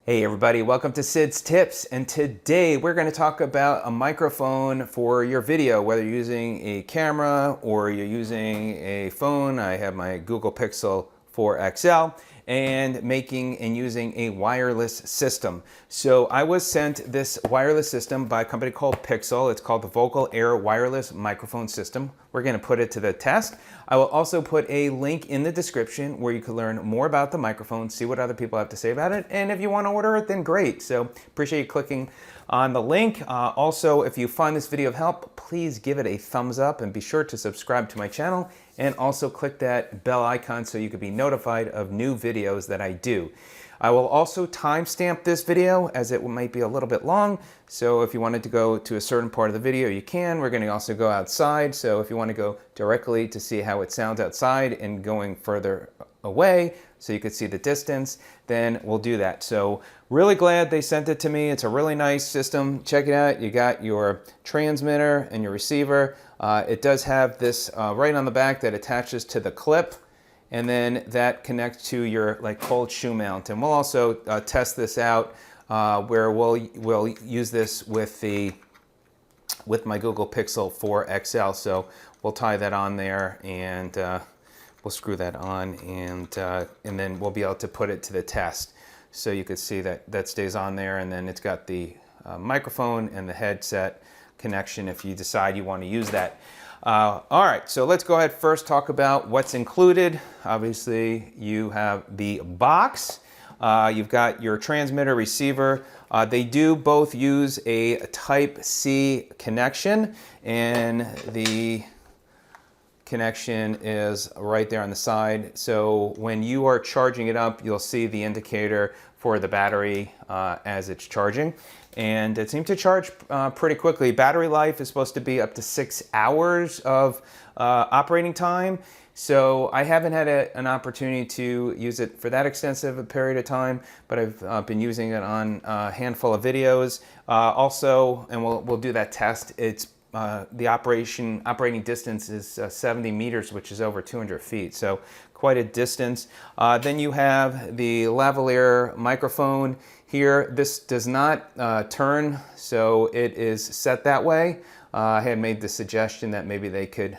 Hey everybody, welcome to Sid's Tips, and today we're going to talk about a microphone for your video, whether you're using a camera or you're using a phone. I have my Google Pixel 4 XL and making and using a wireless system. So I was sent this wireless system by a company called Pixel. It's called the Vocal Air Wireless Microphone System. We're going to put it to the test. I will also put a link in the description where you can learn more about the microphone, see what other people have to say about it, and if you want to order it, then great. So appreciate you clicking on the link. Also, if you find this video of help, please give it a thumbs up and be sure to subscribe to my channel, and also click that bell icon so you can be notified of new videos that I do. I will also timestamp this video as it might be a little bit long. So if you wanted to go to a certain part of the video, you can. We're going to also go outside. So if you want to go directly to see how it sounds outside and going further away so you could see the distance, then we'll do that. So really glad they sent it to me. It's a really nice system. Check it out. You got your transmitter and your receiver. It does have this right on the back that attaches to the clip, and then that connects to your cold shoe mount. And we'll also test this out where we'll use this with my Google Pixel 4 XL. So we'll tie that on there, and we'll screw that on, and then we'll be able to put it to the test. So you can see that that stays on there, and then it's got the microphone and the headset connection if you decide you want to use that. All right, so let's go ahead first talk about what's included. Obviously, you have the box. You've got your transmitter, receiver. They do both use a Type-C connection, and the connection is right there on the side. So when you are charging it up, you'll see the indicator for the battery as it's charging. And it seemed to charge pretty quickly. Battery life is supposed to be up to 6 hours of operating time. So I haven't had an opportunity to use it for that extensive a period of time, but I've been using it on a handful of videos. Also, and we'll do that test, it's the operating distance is 70 meters, which is over 200 feet. So quite a distance. Then you have the lavalier microphone here. This does not turn, so it is set that way. I had made the suggestion that maybe they could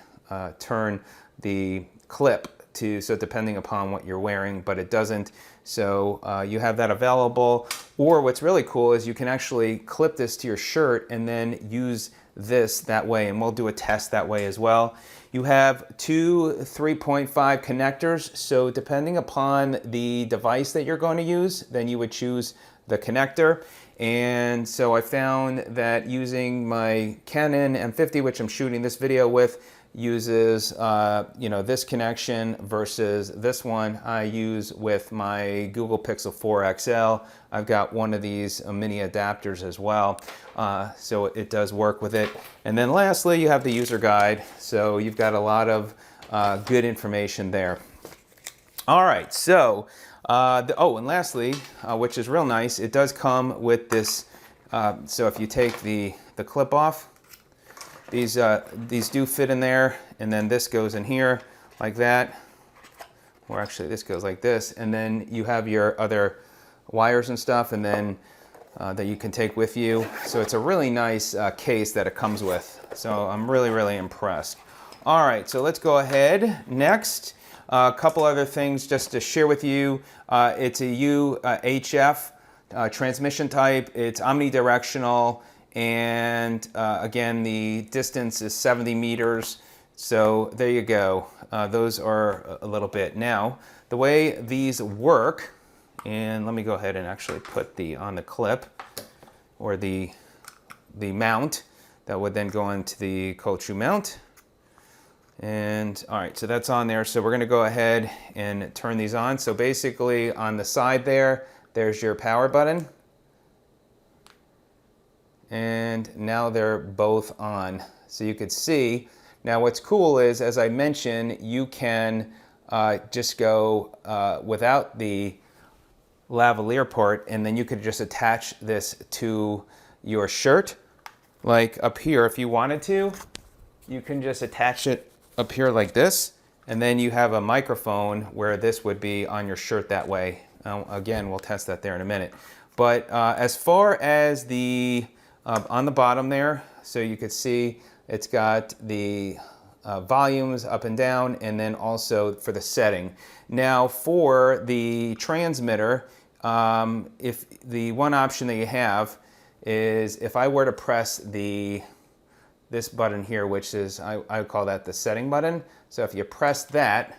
turn the clip so depending upon what you're wearing, but it doesn't. So you have that available. Or what's really cool is you can actually clip this to your shirt and then use this that way, and we'll do a test that way as well. You have two 3.5 connectors, so depending upon the device that you're going to use, then you would choose the connector. And so I found that using my Canon M50, which I'm shooting this video with, uses this connection versus this one I use with my Google Pixel 4 XL. I've got one of these mini adapters as well, so it does work with it. And then lastly, you have the user guide, so you've got a lot of good information there. All right, so and lastly, which is real nice, it does come with this. So if you take the clip off, these do fit in there, and then this goes in here like that, or actually this goes like this, and then you have your other wires and stuff, and then that you can take with you. So it's a really nice case that it comes with. So I'm really impressed. All right, so let's go ahead. Next, a couple other things just to share with you. It's a UHF transmission type. It's omnidirectional. And again, the distance is 70 meters. So there you go. Those are a little bit. Now, the way these work, and let me go ahead and actually put on the clip, or the mount that would then go into the cold shoe mount. And all right, so that's on there. So we're going to go ahead and turn these on. So basically on the side there's your power button. And now they're both on. So you could see. Now what's cool is, as I mentioned, you can just go without the lavalier part, and then you could just attach this to your shirt. Like up here, if you wanted to, you can just attach it up here like this, and then you have a microphone where this would be on your shirt that way. Again, we'll test that there in a minute. But as far as the on the bottom there, so you could see it's got the volumes up and down, and then also for the setting. Now for the transmitter, if the one option that you have is if I were to press this button here, which is, I would call that the setting button. So if you press that,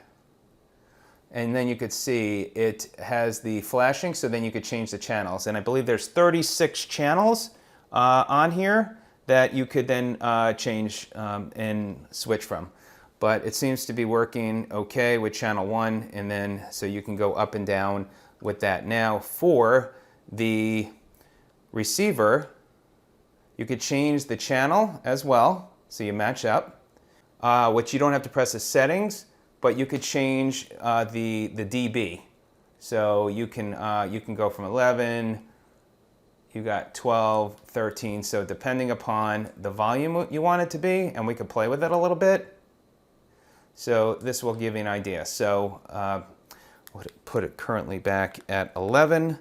and then you could see it has the flashing, so then you could change the channels. And I believe there's 36 channels on here that you could then change and switch from. But it seems to be working okay with channel 1, and then so you can go up and down with that. Now for the receiver, you could change the channel as well, so you match up, which you don't have to press the settings, but you could change the dB. So you can go from 11, you got 12, 13, so depending upon the volume you want it to be, and we could play with it a little bit. So this will give you an idea. So we'll put it currently back at 11.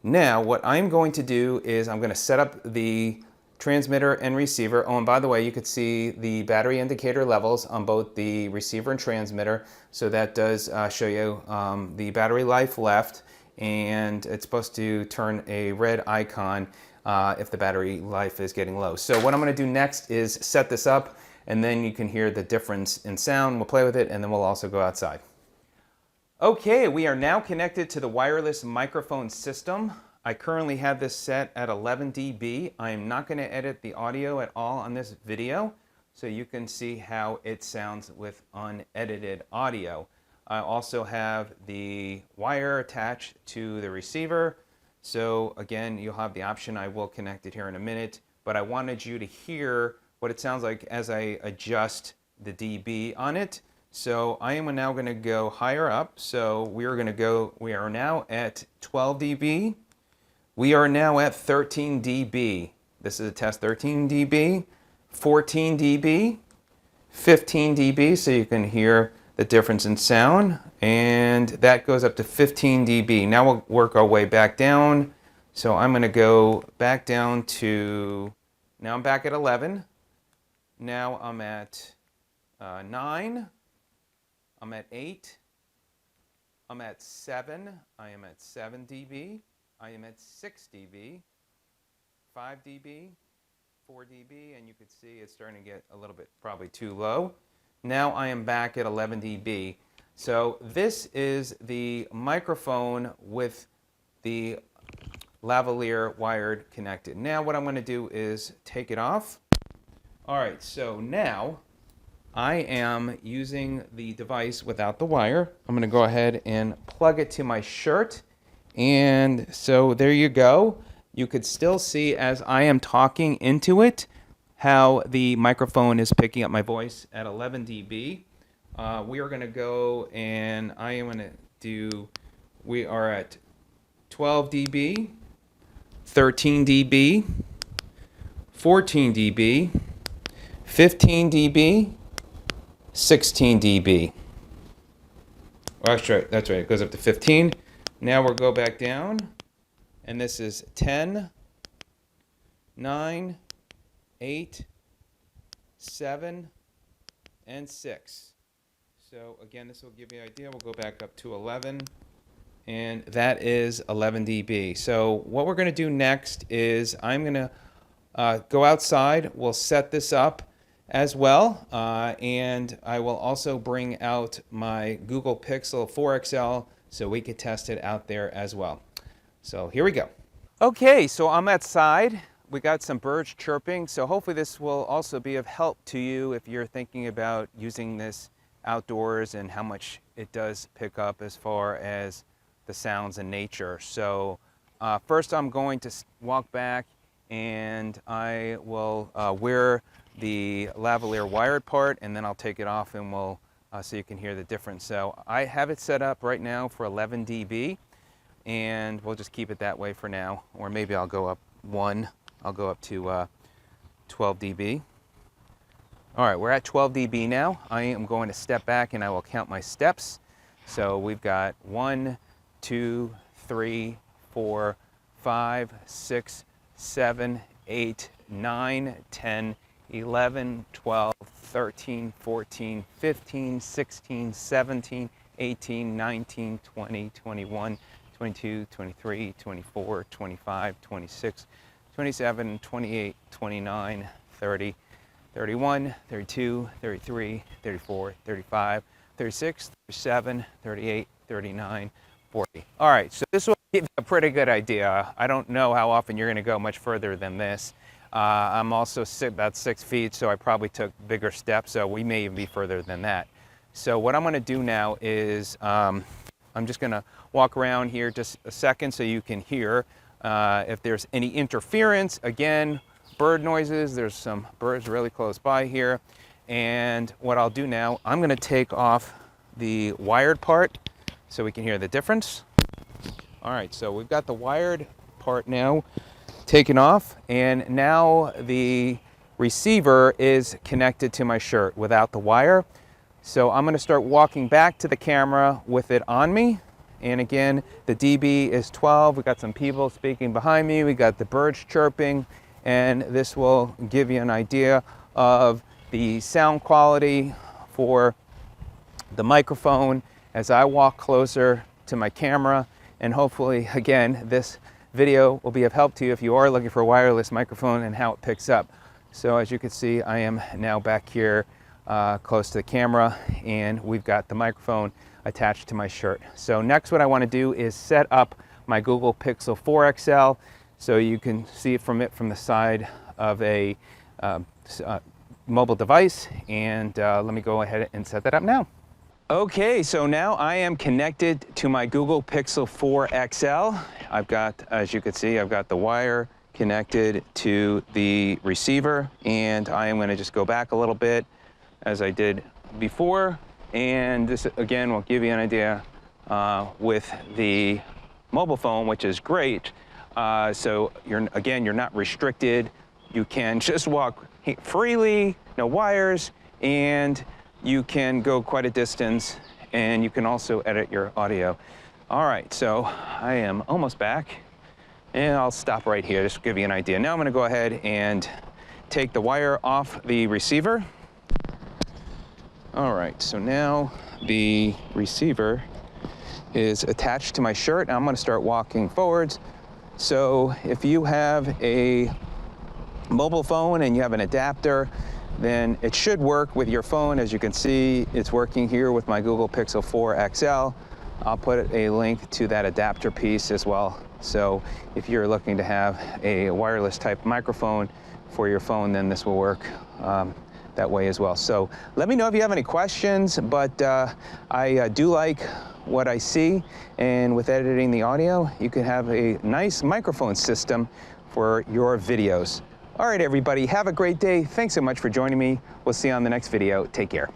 Now what I'm going to do is I'm going to set up the transmitter and receiver. Oh, and by the way, you could see the battery indicator levels on both the receiver and transmitter. So that does show you the battery life left, and it's supposed to turn a red icon if the battery life is getting low. So what I'm going to do next is set this up, and then you can hear the difference in sound. We'll play with it, and then we'll also go outside. Okay, we are now connected to the wireless microphone system. I currently have this set at 11 dB. I am not going to edit the audio at all on this video, so you can see how it sounds with unedited audio. I also have the wire attached to the receiver, so again, you'll have the option. I will connect it here in a minute, but I wanted you to hear what it sounds like as I adjust the dB on it. So I am now going to go higher up. So we are now at 12 dB. We are now at 13 dB. This is a test. 13 dB, 14 dB, 15 dB, so you can hear the difference in sound, and that goes up to 15 dB. Now we'll work our way back down. So I'm going to go back down to, now I'm back at 11. Now I'm at 9. I'm at 8. I'm at 7. I am at 7 dB. I am at 6 dB, 5 dB, 4 dB, and you can see it's starting to get a little bit probably too low. Now I am back at 11 dB. So this is the microphone with the lavalier wired connected. Now what I'm going to do is take it off. All right, so now I am using the device without the wire. I'm going to go ahead and plug it to my shirt. And so there you go. You could still see as I am talking into it how the microphone is picking up my voice at 11 dB. We are going to go and I am going to do, we are at 12 dB, 13 dB, 14 dB, 15 dB, 16 dB. Well, that's right, it goes up to 15. Now we'll go back down, and this is 10, 9, 8, 7, and 6. So again, this will give you an idea. We'll go back up to 11, and that is 11 dB. So what we're going to do next is I'm going to go outside. We'll set this up as well, and I will also bring out my Google Pixel 4 XL so we could test it out there as well. So here we go. Okay, so I'm outside. We got some birds chirping, so hopefully this will also be of help to you if you're thinking about using this outdoors and how much it does pick up as far as the sounds in nature. So first I'm going to walk back, and I will wear the lavalier wired part, and then I'll take it off, and we'll so you can hear the difference. So I have it set up right now for 11 dB, and we'll just keep it that way for now, or maybe I'll go up one. I'll go up to 12 dB. All right, we're at 12 dB now. I am going to step back and I will count my steps. So we've got 1, 2, 3, 4, 5, 6, 7, 8, 9, 10, 11, 12, 13, 14, 15, 16, 17, 18, 19, 20, 21, 22, 23, 24, 25, 26, 27, 28, 29, 30, 31, 32, 33, 34, 35, 36, 37, 38, 39, 40. All right, so this will give you a pretty good idea. I don't know how often you're going to go much further than this. I'm also about 6 feet, so I probably took bigger steps, so we may even be further than that. So what I'm going to do now is I'm just going to walk around here just a second so you can hear if there's any interference. Again, bird noises. There's some birds really close by here. And what I'll do now, I'm going to take off the wired part so we can hear the difference. All right, so we've got the wired part now taken off, and now the receiver is connected to my shirt without the wire. So I'm going to start walking back to the camera with it on me. And again, the dB is 12. We got some people speaking behind me. We got the birds chirping, and this will give you an idea of the sound quality for the microphone as I walk closer to my camera. And hopefully, again, this video will be of help to you if you are looking for a wireless microphone and how it picks up. So as you can see, I am now back here close to the camera, and we've got the microphone attached to my shirt. So next, what I want to do is set up my Google Pixel 4 XL so you can see it from the side of a mobile device. And let me go ahead and set that up now. Okay, so now I am connected to my Google Pixel 4 XL. I've got, as you can see, I've got the wire connected to the receiver, and I am going to just go back a little bit as I did before. And this, again, will give you an idea with the mobile phone, which is great. So you're not restricted. You can just walk freely, no wires, and you can go quite a distance, and you can also edit your audio. All right, so I am almost back, and I'll stop right here just to give you an idea. Now I'm gonna go ahead and take the wire off the receiver. All right, so now the receiver is attached to my shirt, and I'm gonna start walking forwards. So if you have a mobile phone and you have an adapter, then it should work with your phone. As you can see, it's working here with my Google Pixel 4 XL. I'll put a link to that adapter piece as well. So if you're looking to have a wireless type microphone for your phone, then this will work that way as well. So let me know if you have any questions, but I do like what I see. And with editing the audio, you can have a nice microphone system for your videos. All right, everybody, have a great day. Thanks so much for joining me. We'll see you on the next video. Take care.